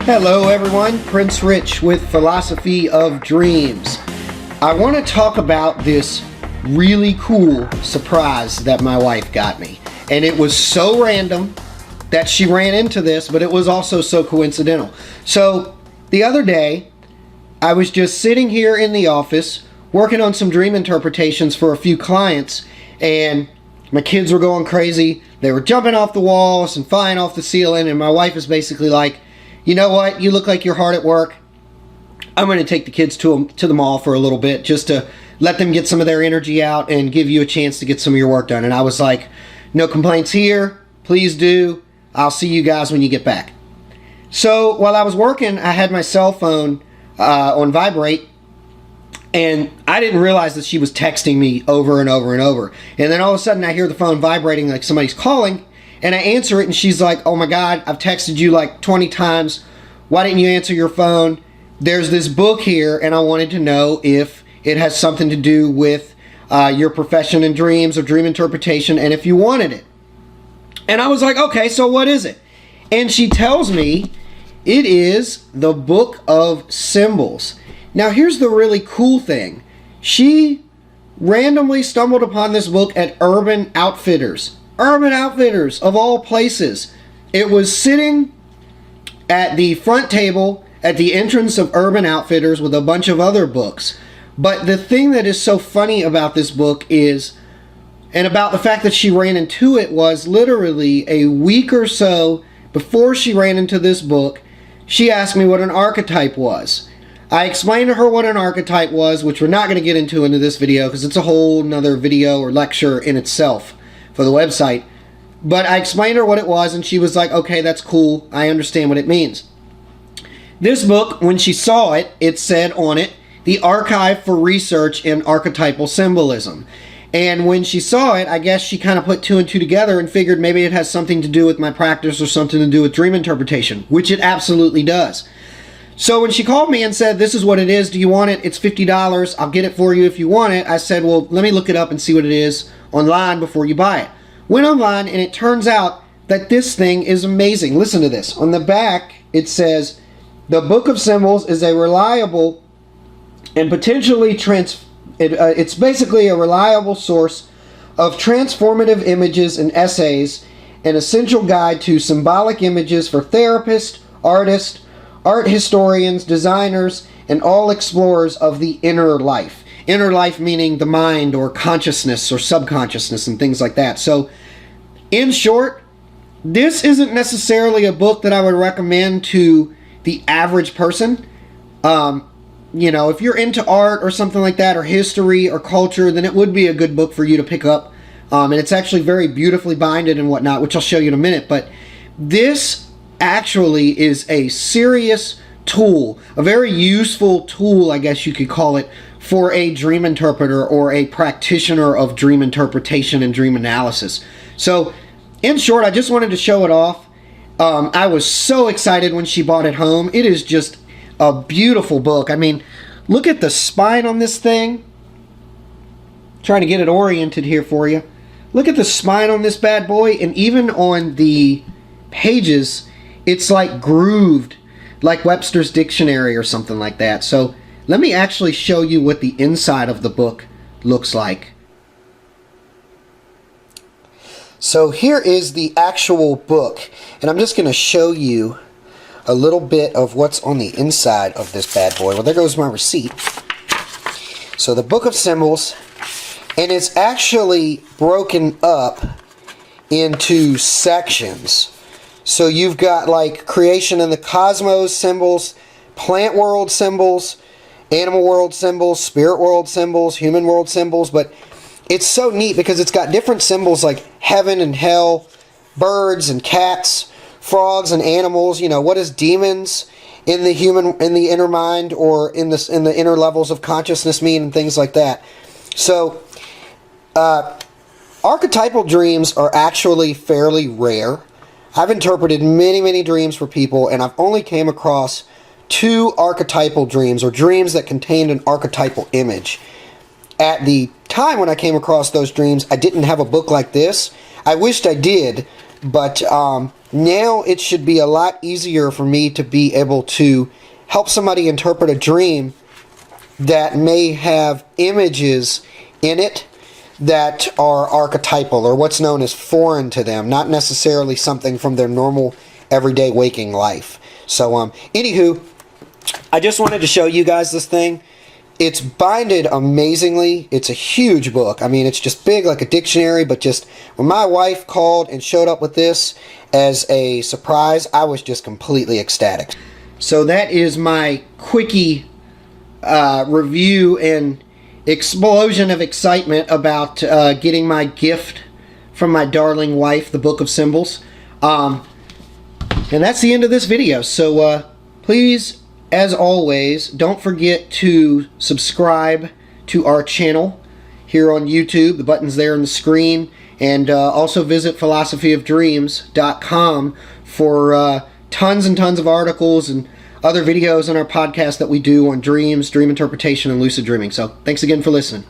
Hello everyone, Prince Rich with Philosophy of Dreams. I want to talk about this really cool surprise that my wife got me. And it was so random that she ran into this, but it was also so coincidental. So the other day, I was just sitting here in the office working on some dream interpretations for a few clients, and my kids were going crazy. They were jumping off the walls and flying off the ceiling, and my wife is basically like, you know what, you look like you're hard at work. I'm going to take the kids to the mall for a little bit just to let them get some of their energy out and give you a chance to get some of your work done. And I was like, no complaints here, please do. I'll see you guys when you get back. So while I was working, I had my cell phone on vibrate, and I didn't realize that she was texting me over and over and over. And then all of a sudden I hear the phone vibrating like somebody's calling, and I answer it, and she's like, oh my God, I've texted you like 20 times. Why didn't you answer your phone? There's this book here, and I wanted to know if it has something to do with your profession in dreams or dream interpretation, and if you wanted it. And I was like, okay, so what is it? And she tells me it is the Book of Symbols. Now here's the really cool thing. She randomly stumbled upon this book at Urban Outfitters. Urban Outfitters, of all places. It was sitting at the front table at the entrance of Urban Outfitters with a bunch of other books. But the thing that is so funny about this book is, and about the fact that she ran into it, was literally a week or so before she ran into this book, she asked me what an archetype was. I explained to her what an archetype was, which we're not going to get into this video because it's a whole nother video or lecture in itself for the website. But I explained to her what it was, and she was like, okay, that's cool. I understand what it means. This book, when she saw it, it said on it, the Archive for Research in Archetypal Symbolism. And when she saw it, I guess she kind of put two and two together and figured maybe it has something to do with my practice or something to do with dream interpretation, which it absolutely does. So when she called me and said, this is what it is, do you want it? It's $50, I'll get it for you if you want it. I said, well, let me look it up and see what it is online before you buy it. Went online, and it turns out that this thing is amazing. Listen to this. On the back, it says, the Book of Symbols is a reliable and potentially it's basically a reliable source of transformative images and essays, an essential guide to symbolic images for therapists, artists, art historians, designers, and all explorers of the inner life. Inner life meaning the mind or consciousness or subconsciousness and things like that. So, in short, this isn't necessarily a book that I would recommend to the average person. You know, if you're into art or something like that, or history or culture, then it would be a good book for you to pick up. And it's actually very beautifully binded and whatnot, which I'll show you in a minute. But this actually is a serious tool, a very useful tool, I guess you could call it, for a dream interpreter or a practitioner of dream interpretation and dream analysis. So, in short, I just wanted to show it off. I was so excited when she bought it home. It is just a beautiful book. I mean, look at the spine on this thing. Trying to get it oriented here for you. Look at the spine on this bad boy, and even on the pages, it's like grooved, like Webster's Dictionary or something like that. So let me actually show you what the inside of the book looks like. So here is the actual book, and I'm just going to show you a little bit of what's on the inside of this bad boy. Well, there goes my receipt. So the Book of Symbols, and it's actually broken up into sections. So you've got like creation in the cosmos symbols, plant world symbols, animal world symbols, spirit world symbols, human world symbols. But it's so neat because it's got different symbols like heaven and hell, birds and cats, frogs and animals. You know, what is demons in the inner mind or in the inner levels of consciousness mean, and things like that. So archetypal dreams are actually fairly rare. I've interpreted many dreams for people, and I've only came across 2 archetypal dreams, or dreams that contained an archetypal image. At the time when I came across those dreams, I didn't have a book like this. I wished I did, But now it should be a lot easier for me to be able to help somebody interpret a dream that may have images in it that are archetypal, or what's known as foreign to them, not necessarily something from their normal everyday waking life. So anywho, I just wanted to show you guys this thing. It's binded amazingly. It's a huge book. I mean, it's just big like a dictionary, but just when my wife called and showed up with this as a surprise, I was just completely ecstatic. So that is my quickie review and explosion of excitement about getting my gift from my darling wife, the Book of Symbols. And that's the end of this video. So please, as always, don't forget to subscribe to our channel here on YouTube. The button's there on the screen. And also visit philosophyofdreams.com for tons and tons of articles and other videos on our podcast that we do on dreams, dream interpretation, and lucid dreaming. So thanks again for listening.